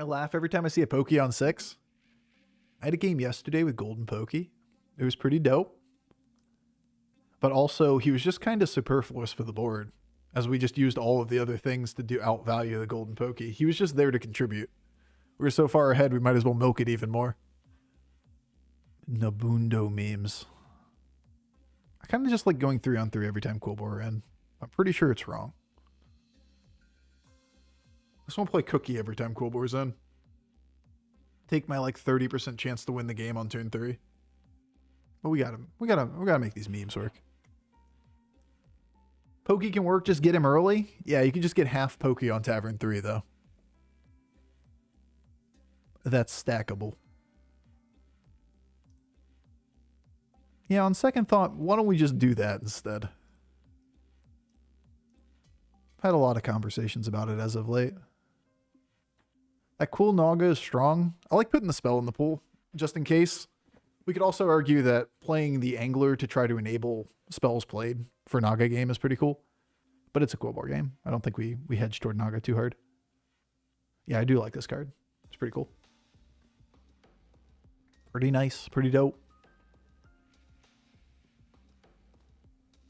laugh every time I see a Pokey on 6. I had a game yesterday with Golden Pokey. It was pretty dope. But also, he was just kind of superfluous for the board, as we just used all of the other things to do outvalue the Golden Pokey. He was just there to contribute. We were so far ahead, we might as well milk it even more. Nabundo memes. I kind of just like going 3-on-3 every time Quilbo are in. I'm pretty sure it's wrong. I just want to play Cookie every time Quilbo's in. Take my like 30% chance to win the game on turn 3. But we gotta make these memes work. Pokey can work, just get him early. Yeah, you can just get half Pokey on Tavern 3 though. That's stackable. Yeah, on second thought, why don't we just do that instead? I've had a lot of conversations about it as of late. That cool Naga is strong. I like putting the spell in the pool, just in case. We could also argue that playing the Angler to try to enable spells played for Naga game is pretty cool. But it's a Quilbo game. I don't think we hedge toward Naga too hard. Yeah, I do like this card. It's pretty cool. Pretty nice. Pretty dope.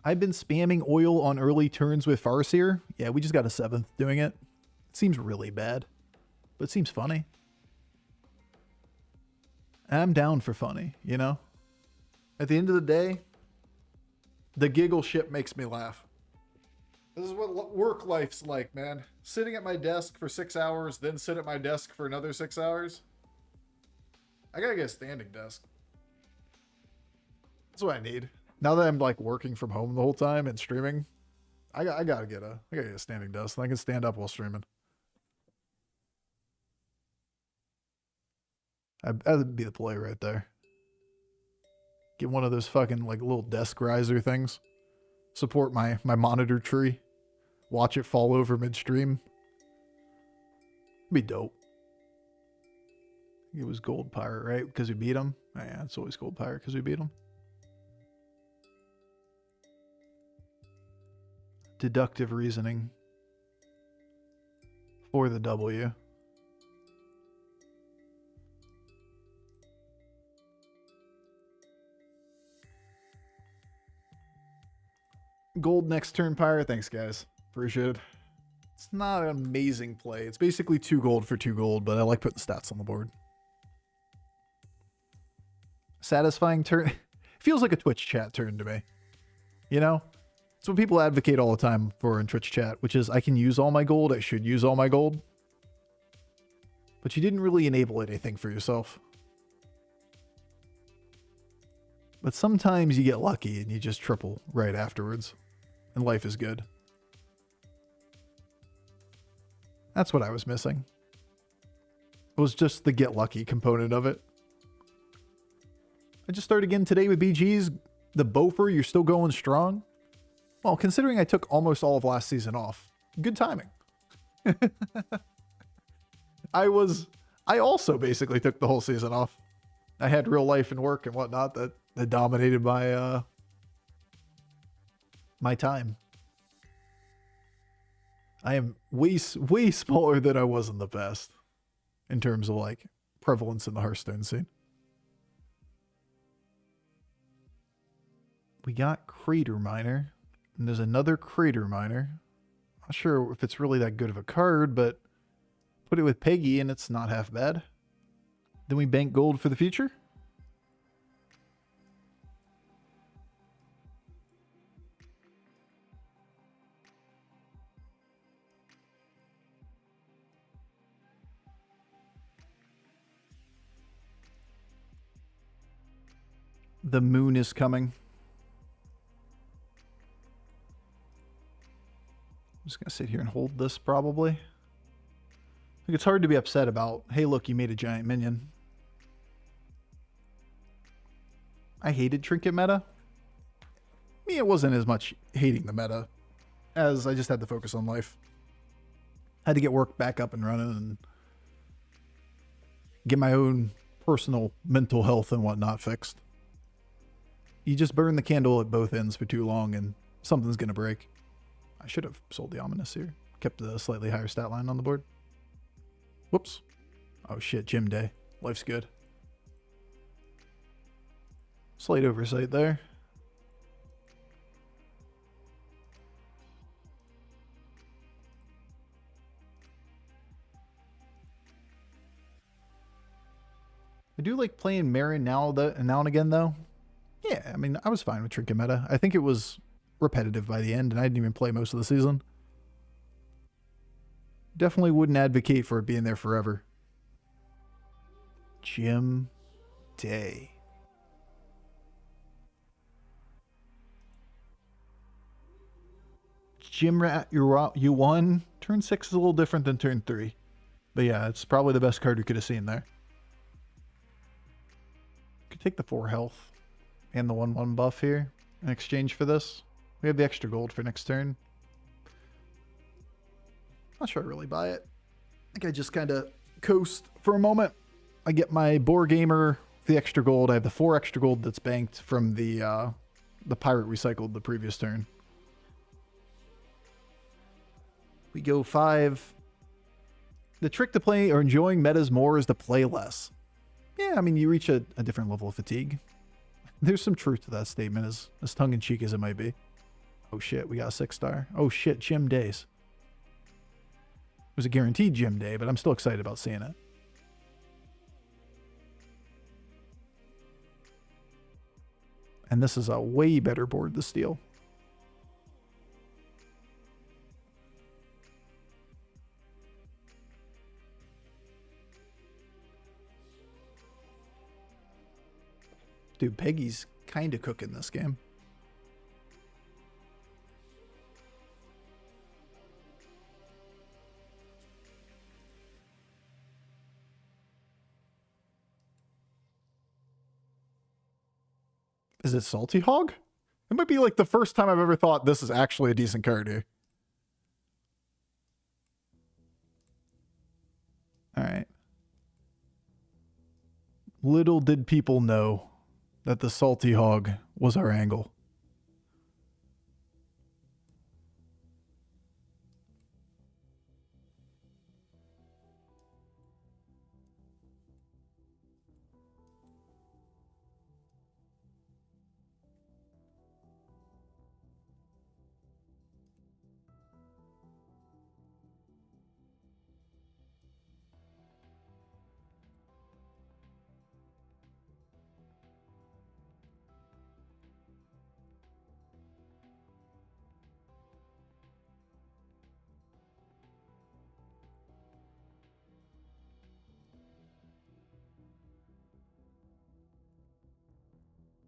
I've been spamming oil on early turns with Farseer. Yeah, we just got a 7th doing it. It seems really bad, but it seems funny. I'm down for funny, you know? At the end of the day, the giggle shit makes me laugh. This is what work life's like, man. Sitting at my desk for 6 hours, then sit at my desk for another 6 hours. I gotta get a standing desk. That's what I need. Now that I'm like working from home the whole time and streaming, I gotta get a standing desk. I can stand up while streaming. That'd be the play right there. Get one of those fucking like little desk riser things. Support my monitor tree. Watch it fall over midstream. Be dope. It was Gold Pirate, right? Because we beat him? Oh, yeah, it's always Gold Pirate because we beat him. Deductive reasoning for the W. Gold next turn, Pirate. Thanks, guys. Appreciate it. It's not an amazing play. It's basically 2 gold for 2 gold, but I like putting stats on the board. Satisfying turn. Feels like a Twitch chat turn to me. You know? It's what people advocate all the time for in Twitch chat, which is I can use all my gold, I should use all my gold. But you didn't really enable anything for yourself. But sometimes you get lucky and you just triple right afterwards. And life is good. That's what I was missing. It was just the get lucky component of it. I just started again today with BG's. The Bofur, you're still going strong. Well, considering I took almost all of last season off, good timing. I also basically took the whole season off. I had real life and work and whatnot that dominated my my time. I am way smaller than I was in the past in terms of like prevalence in the Hearthstone scene. We got Crater Miner. And there's another Crater Miner. Not sure if it's really that good of a card, but put it with Peggy and it's not half bad. Then we bank gold for the future. The moon is coming. I'm just going to sit here and hold this probably. I think it's hard to be upset about, hey, look, you made a giant minion. I hated Trinket meta. I mean, it wasn't as much hating the meta as I just had to focus on life. I had to get work back up and running and get my own personal mental health and whatnot fixed. You just burn the candle at both ends for too long and something's going to break. I should have sold the Ominous here. Kept the slightly higher stat line on the board. Whoops. Oh shit, gym day. Life's good. Slight oversight there. I do like playing Marin now and again, though. Yeah, I mean, I was fine with Trinket meta. I think it was repetitive by the end, and I didn't even play most of the season. Definitely wouldn't advocate for it being there forever. Gym day. Gym rat, you won. Turn 6 is a little different than turn 3. But yeah, it's probably the best card we could have seen there. Could take the 4 health and the 1/1 buff here in exchange for this. We have the extra gold for next turn. Not sure I really buy it. I think I just kind of coast for a moment. I get my Boar Gamer, the extra gold. I have the 4 extra gold that's banked from the pirate recycled the previous turn. We go 5. The trick to play or enjoying metas more is to play less. Yeah, I mean, you reach a different level of fatigue. There's some truth to that statement, as tongue-in-cheek as it might be. Oh shit, we got a 6-star. Oh shit, gym days. It was a guaranteed gym day, but I'm still excited about seeing it. And this is a way better board to steal. Dude, Peggy's kind of cooking this game. Is it Salty Hog? It might be like the first time I've ever thought this is actually a decent card here. All right. Little did people know that the Salty Hog was our angle.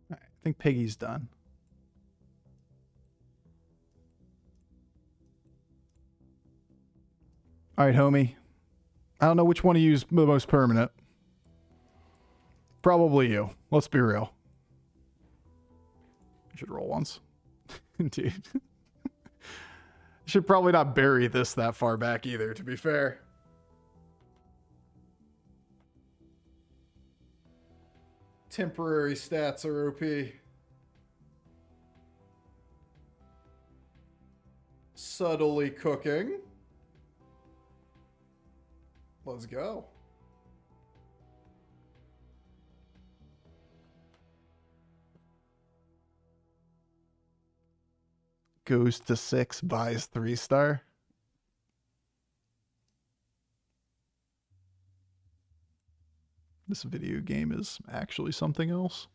All right, I think Peggy's done. All right, homie. I don't know which one of you is the most permanent. Probably you. Let's be real. I should roll once. Dude. Should probably not bury this that far back either, to be fair. Temporary stats are OP. Subtly cooking. Let's go. Goes to 6, buys 3-star. This video game is actually something else.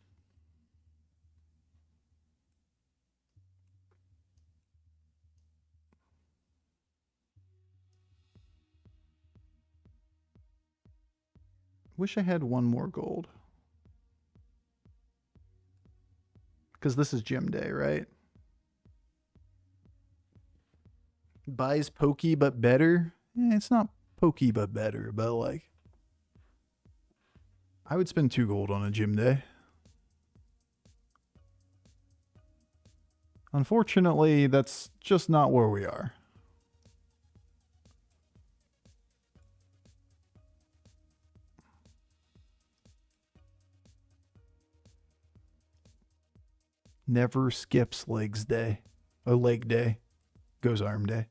Wish I had one more gold. Because this is gym day, right? Buys pokey but better? It's not pokey but better, but like... I would spend 2 gold on a gym day. Unfortunately, that's just not where we are. Never skips legs day. A leg day. Goes arm day.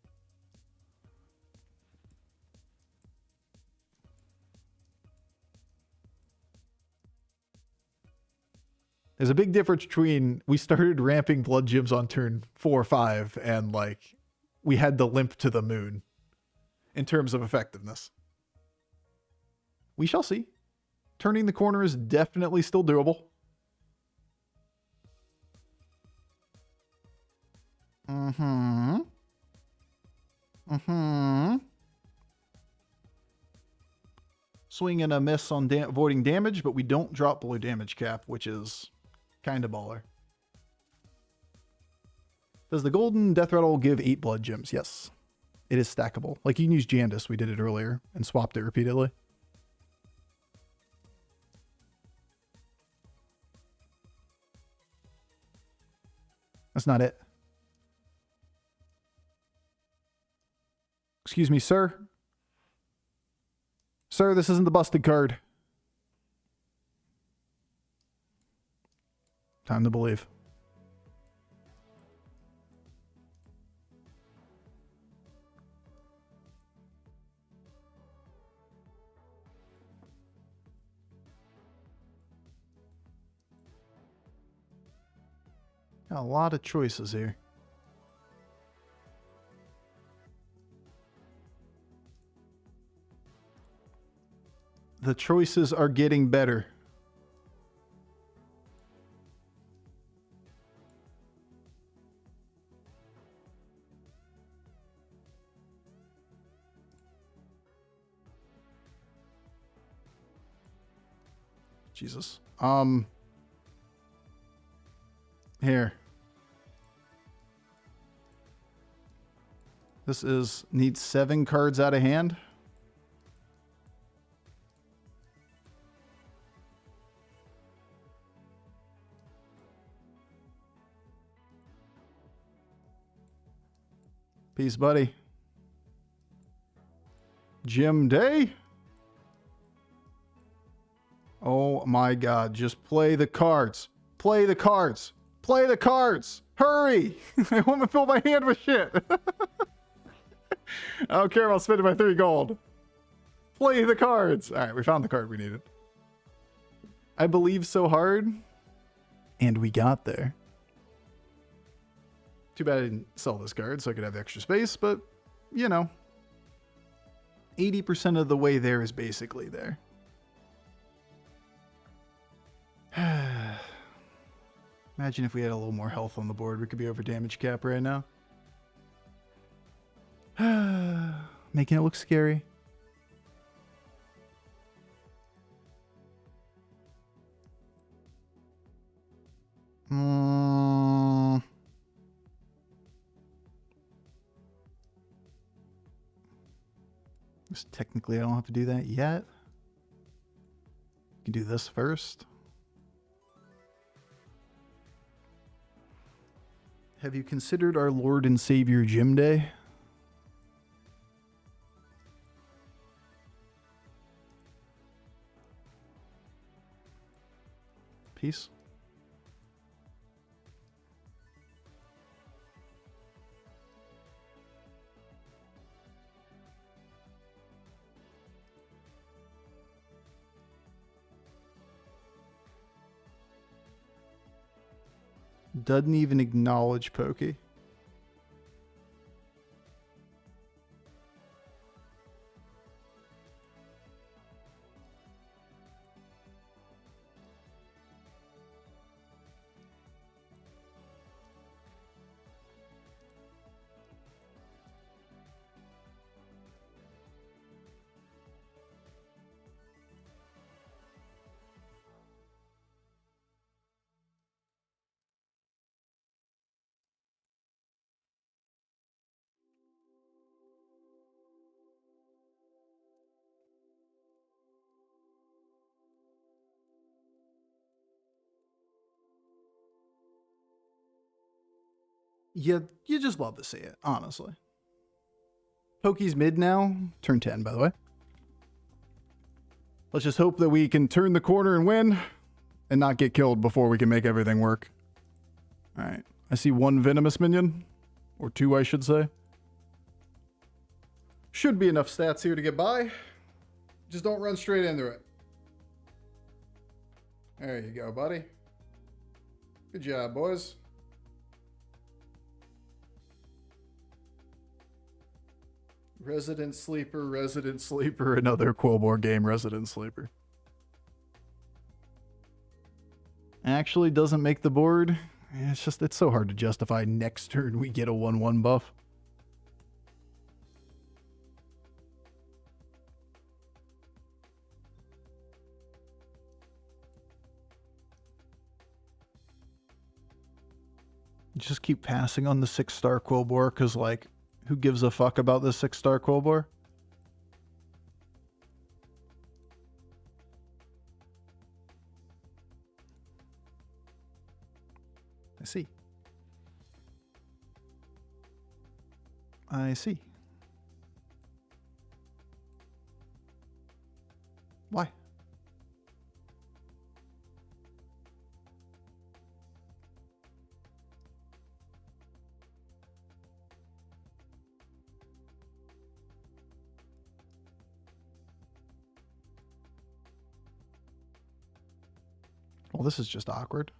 There's a big difference between we started ramping blood gems on turn 4 or 5 and like we had the limp to the moon in terms of effectiveness. We shall see. Turning the corner is definitely still doable. Swing and a miss on avoiding damage, but we don't drop below damage cap, which is kind of baller. Does the golden death rattle give 8 blood gems? Yes. It is stackable. Like you can use Jandis, we did it earlier, and swapped it repeatedly. That's not it. Excuse me, sir. Sir, this isn't the busted card. Time to believe. Got a lot of choices here. The choices are getting better. Jesus. Here. This needs 7 cards out of hand. Peace, buddy. Gem Day? Oh my god, just play the cards. Play the cards. Play the cards. Hurry! I want to fill my hand with shit. I don't care about spending my 3 gold. Play the cards. Alright, we found the card we needed. I believe so hard. And we got there. Too bad I didn't sell this card so I could have extra space, but, you know. 80% of the way there is basically there. Imagine if we had a little more health on the board. We could be over damage cap right now. Making it look scary. Technically, I don't have to do that yet. You can do this first. Have you considered our Lord and Savior Gym Day? Peace. Doesn't even acknowledge Pokey. You just love to see it, honestly. Pokey's mid now. Turn 10, by the way. Let's just hope that we can turn the corner and win and not get killed before we can make everything work. All right. I see 1 venomous minion. Or 2, I should say. Should be enough stats here to get by. Just don't run straight into it. There you go, buddy. Good job, boys. Resident Sleeper, another Quillbore game, Resident Sleeper. Actually doesn't make the board. It's so hard to justify next turn we get a 1/1 buff. Just keep passing on the 6-star Quillbore, because, like, who gives a fuck about the 6-star Quillbore? I see. I see. Why? Well, this is just awkward.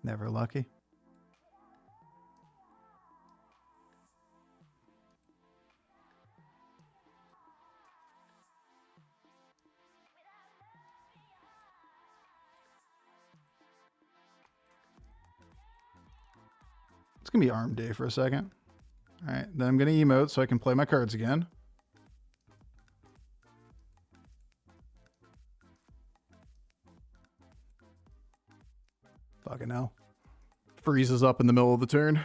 Never lucky. It's going to be arm day for a second. All right, then I'm going to emote so I can play my cards again. Fucking hell. Freezes up in the middle of the turn.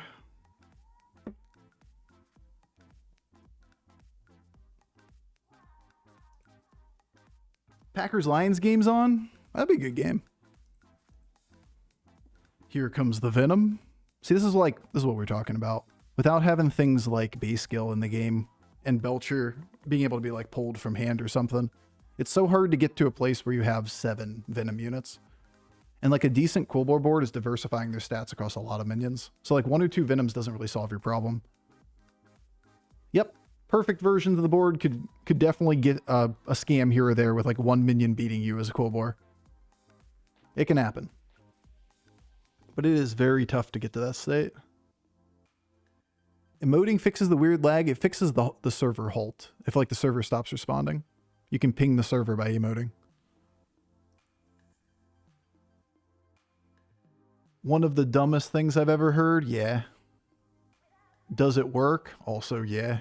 Packers-Lions game's on? That'd be a good game. Here comes the Venom. See, this is what we're talking about. Without having things like base skill in the game and Belcher being able to be like pulled from hand or something, it's so hard to get to a place where you have 7 Venom units. And like a decent Quillbore board is diversifying their stats across a lot of minions. So like 1 or 2 Venoms doesn't really solve your problem. Yep, perfect versions of the board could definitely get a scam here or there with like 1 minion beating you as a Quillbore. It can happen. But it is very tough to get to that state. Emoting fixes the weird lag. It fixes the server halt. If like the server stops responding, you can ping the server by emoting. One of the dumbest things I've ever heard, yeah. Does it work? Also, yeah.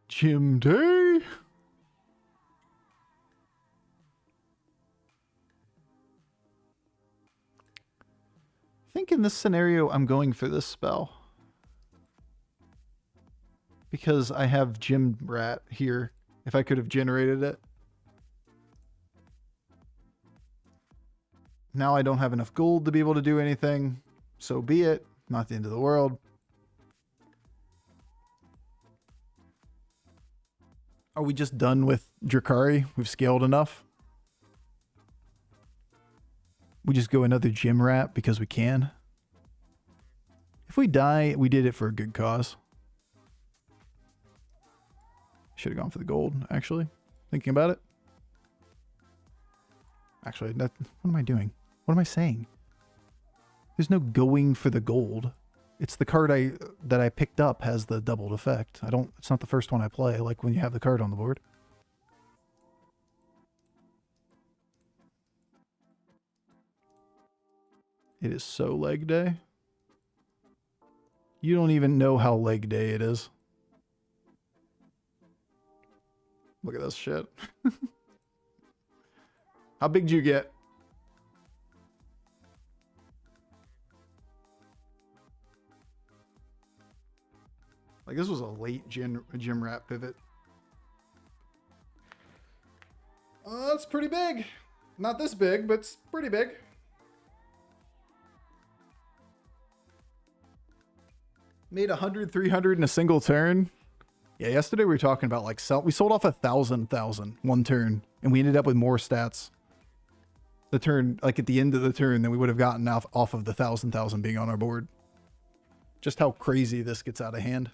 Jim Day? I think in this scenario, I'm going for this spell. Because I have Gym Rat here, if I could have generated it. Now I don't have enough gold to be able to do anything. So be it. Not the end of the world. Are we just done with Drakari? We've scaled enough. We just go another Gym Rat because we can. If we die, we did it for a good cause. Should have gone for the gold, actually. Thinking about it. Actually, what am I doing? What am I saying? There's no going for the gold. It's the card that I picked up has the doubled effect. It's not the first one I play, like when you have the card on the board. It is so leg day. You don't even know how leg day it is. Look at this shit. How big do you get? Like this was a late gym rat pivot. That's pretty big. Not this big, but it's pretty big. Made 100, 300 in a single turn. Yeah, yesterday we were talking about like we sold off 1,000 one turn, and we ended up with more stats. The turn, like at the end of the turn, than we would have gotten off of the 1,000 being on our board. Just how crazy this gets out of hand.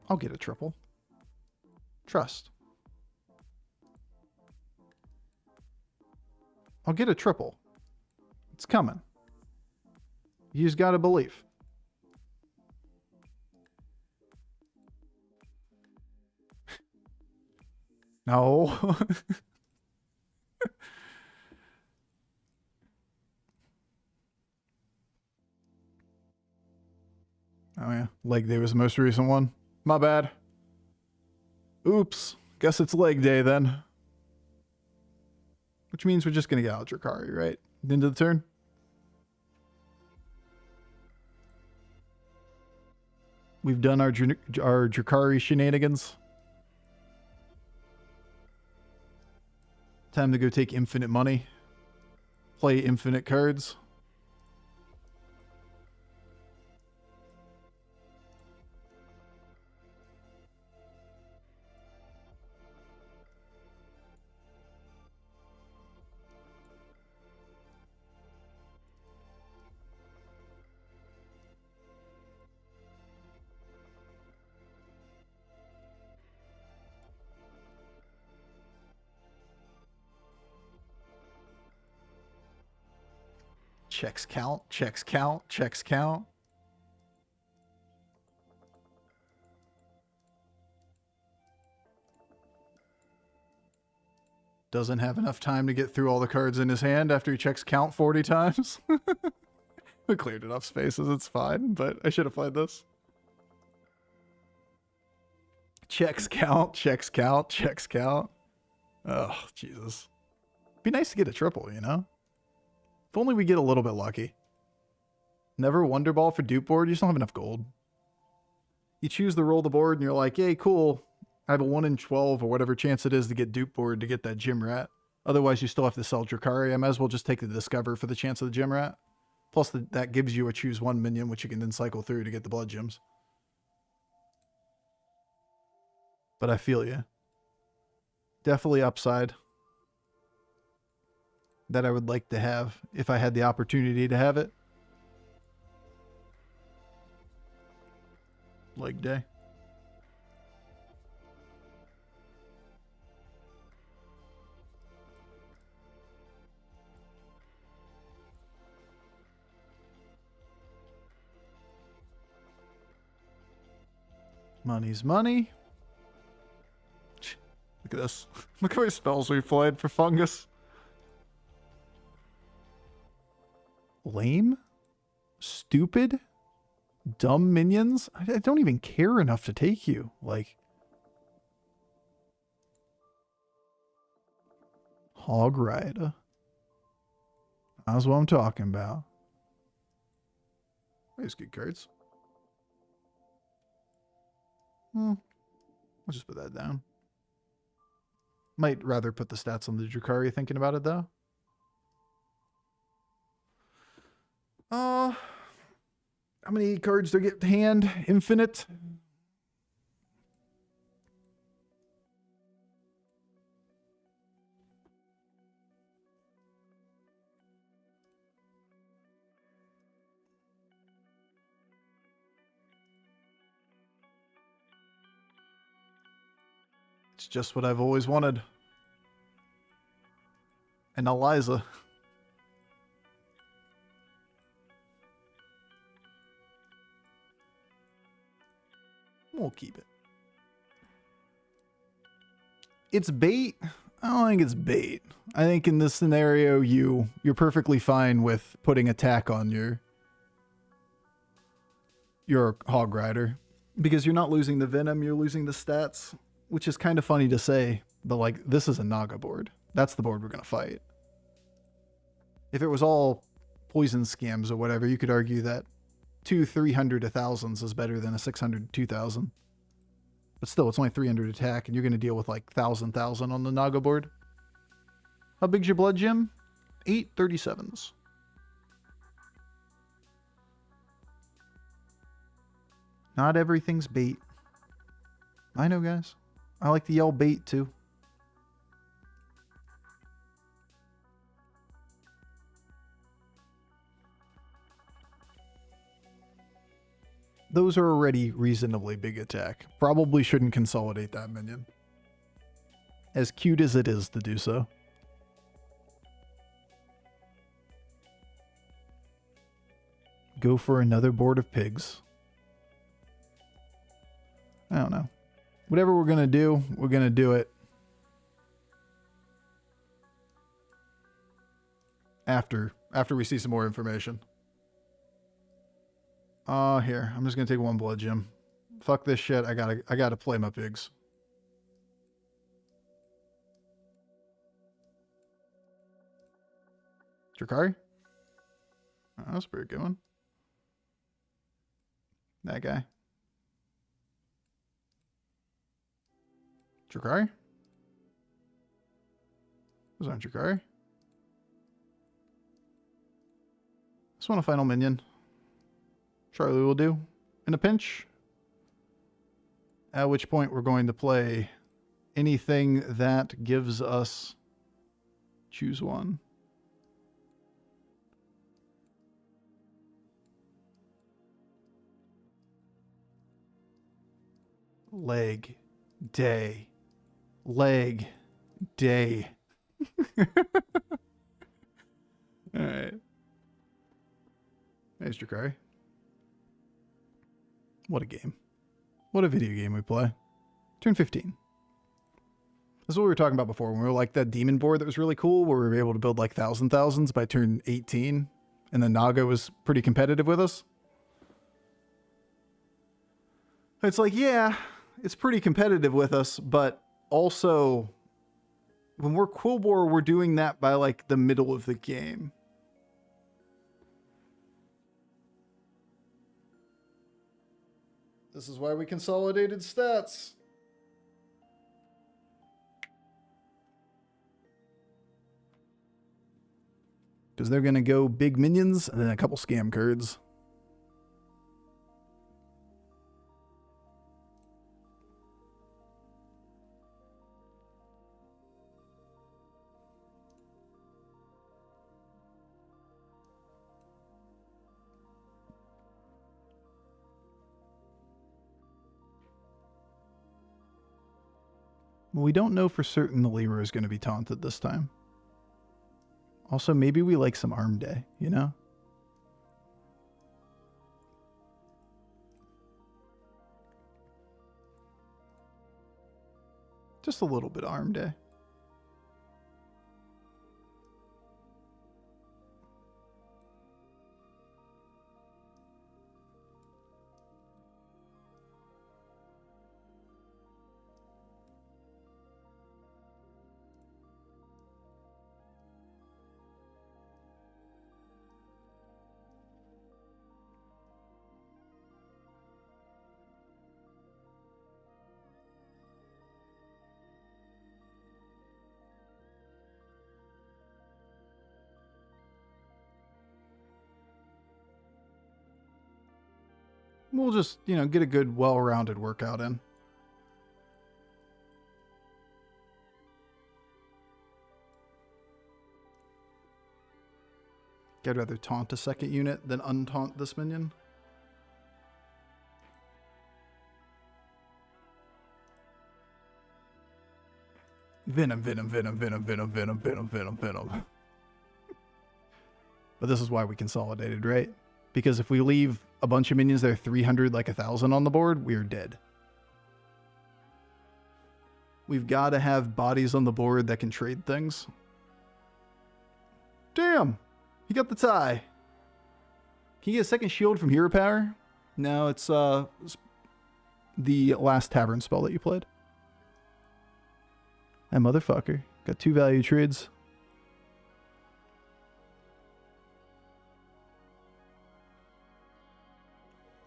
I'll get a triple. Trust. I'll get a triple. It's coming. You just gotta believe. No. Oh yeah, leg day was the most recent one. My bad. Oops. Guess it's leg day then. Which means we're just gonna get out Drakari, right? End of the turn. We've done our Drakari shenanigans. Time to go take infinite money. Play infinite cards. Checks count, checks count, checks count. Doesn't have enough time to get through all the cards in his hand after he checks count 40 times. We cleared enough spaces, it's fine, but I should have played this. Checks count, checks count, checks count. Oh, Jesus. Be nice to get a triple, you know? If only we get a little bit lucky. Never Wonder Ball for dupe board. You just don't have enough gold. You choose to roll the board and you're like, hey, cool. I have a 1 in 12 or whatever chance it is to get dupe board to get that gym rat. Otherwise, you still have to sell Drakari. I might as well just take the Discover for the chance of the gym rat. Plus, that gives you a choose 1 minion, which you can then cycle through to get the blood gems. But I feel you. Definitely upside. That I would like to have if I had the opportunity to have it. Leg day. Money's money. Look at this. Look how many spells we played for fungus. Lame? Stupid? Dumb minions? I don't even care enough to take you. Like, Hog Rider. That's what I'm talking about. These good cards. I'll just put that down. Might rather put the stats on the Drakari thinking about it, though. How many cards do I get to hand? Infinite? It's just what I've always wanted. And Eliza. We'll keep it. It's bait. I don't think it's bait. I think in this scenario, you're perfectly fine with putting attack on your Hog Rider. Because you're not losing the Venom, you're losing the stats. Which is kind of funny to say, but like, this is a Naga board. That's the board we're going to fight. If it was all poison scams or whatever, you could argue that 2 300 to thousands is better than a 600 2000. but still, it's only 300 attack, and you're going to deal with like 1,000 on the Naga board. How big's your blood gem? 8 37s. Not everything's bait. I know, guys. I like to yell bait, too. Those are already reasonably big attack. Probably shouldn't consolidate that minion. As cute as it is to do so. Go for another board of pigs. I don't know. Whatever we're going to do it. After we see some more information. Here. I'm just going to take one blood gem. Fuck this shit. I gotta play my pigs. Drakari? Oh, that's a pretty good one. That guy. Drakari? Those aren't Drakari. Just want a final minion. Charlie will do. In a pinch. At which point we're going to play anything that gives us... Choose one. Leg. Day. Leg. Day. Alright. There's Drakari. What a game. What a video game we play. Turn 15. This is what we were talking about before when we were like that demon board that was really cool where we were able to build like thousands by turn 18 and then Naga was pretty competitive with us. It's like, yeah, it's pretty competitive with us, but also when we're Quilboar, we're doing that by like the middle of the game. This is why we consolidated stats. Because they're going to go big minions and then a couple scam cards. Well, we don't know for certain the lemur is going to be taunted this time. Also, maybe we like some arm day, you know? Just a little bit of arm day. We'll just, you know, get a good, well-rounded workout in. I'd rather taunt a second unit than untaunt this minion. Venom. But this is why we consolidated, right? Because if we leave a bunch of minions that are 300, like 1,000 on the board, we're dead. We've got to have bodies on the board that can trade things. Damn! He got the tie. Can you get a second shield from hero power? No, it's the last tavern spell that you played. That motherfucker. Got 2 value trades.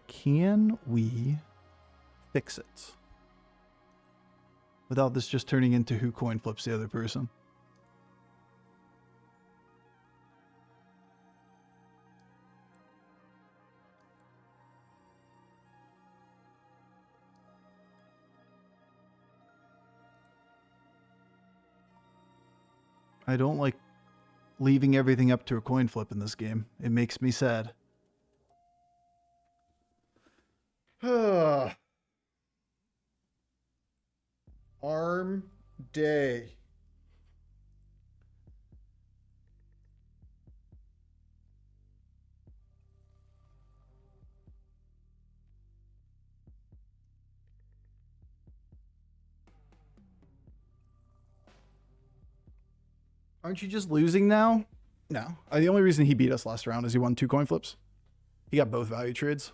Can we fix it? without this just turning into who coin flips the other person. I don't like leaving everything up to a coin flip in this game. It makes me sad. Arm day. Aren't you just losing now? No. The only reason he beat us last round is he won 2 coin flips. He got both value trades.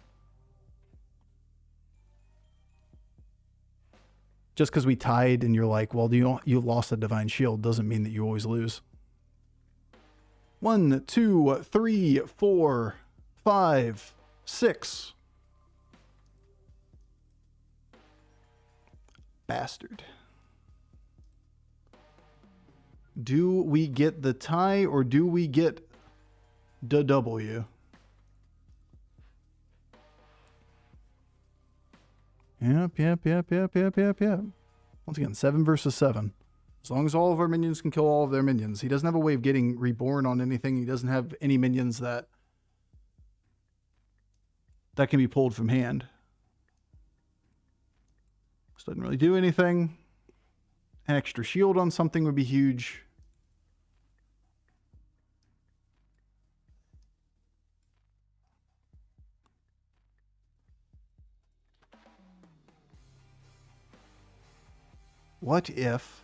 Just because we tied and you're like, well, you lost a divine shield doesn't mean that you always lose. 1, 2, 3, 4, 5, 6. Bastard. Do we get the tie or do we get the W? Yep. Once again, 7 versus 7. As long as all of our minions can kill all of their minions. He doesn't have a way of getting reborn on anything. He doesn't have any minions that can be pulled from hand. This doesn't really do anything. An extra shield on something would be huge. What if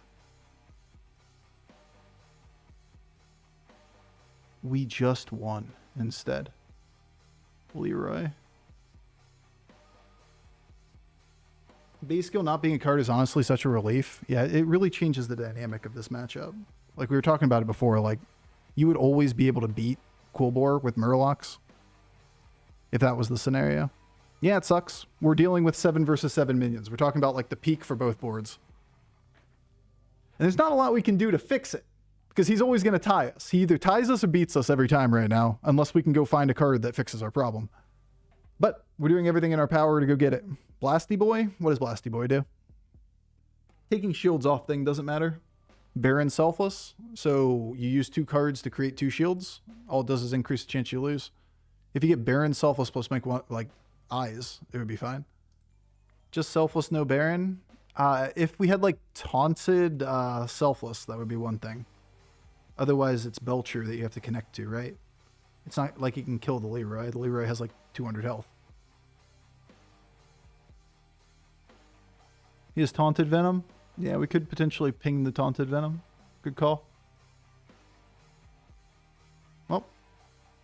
we just won instead? Leroy. Base skill not being a card is honestly such a relief. Yeah, it really changes the dynamic of this matchup. Like we were talking about it before, like you would always be able to beat Quillbore with Murlocs if that was the scenario. Yeah, it sucks. We're dealing with 7 versus 7 minions. We're talking about like the peak for both boards. And there's not a lot we can do to fix it because he's always going to tie us. He either ties us or beats us every time right now, unless we can go find a card that fixes our problem. But we're doing everything in our power to go get it. Blasty Boy? What does Blasty Boy do? Taking shields off thing doesn't matter. Baron Selfless. So you use 2 cards to create 2 shields. All it does is increase the chance you lose. If you get Baron Selfless plus make one, like eyes, it would be fine. Just Selfless, no Baron. If we had like taunted Selfless, that would be one thing. Otherwise, it's Belcher that you have to connect to, right? It's not like you can kill the Leroy. The Leroy has like 200 health. He has Taunted Venom. Yeah, we could potentially ping the Taunted Venom. Good call. Well,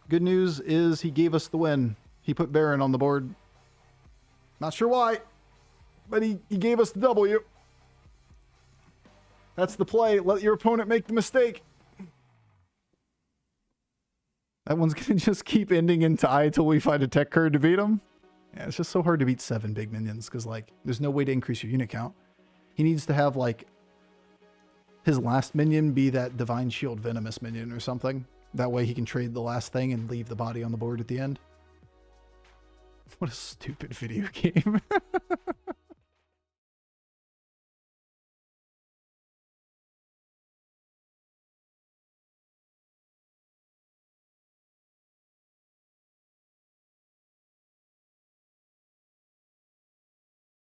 good news is he gave us the win. He put Baron on the board. Not sure why, but he gave us the W. That's the play. Let your opponent make the mistake. That one's going to just keep ending in tie until we find a tech card to beat him. Yeah, it's just so hard to beat 7 big minions because, like, there's no way to increase your unit count. He needs to have, like, his last minion be that Divine Shield Venomous minion or something. That way he can trade the last thing and leave the body on the board at the end. What a stupid video game.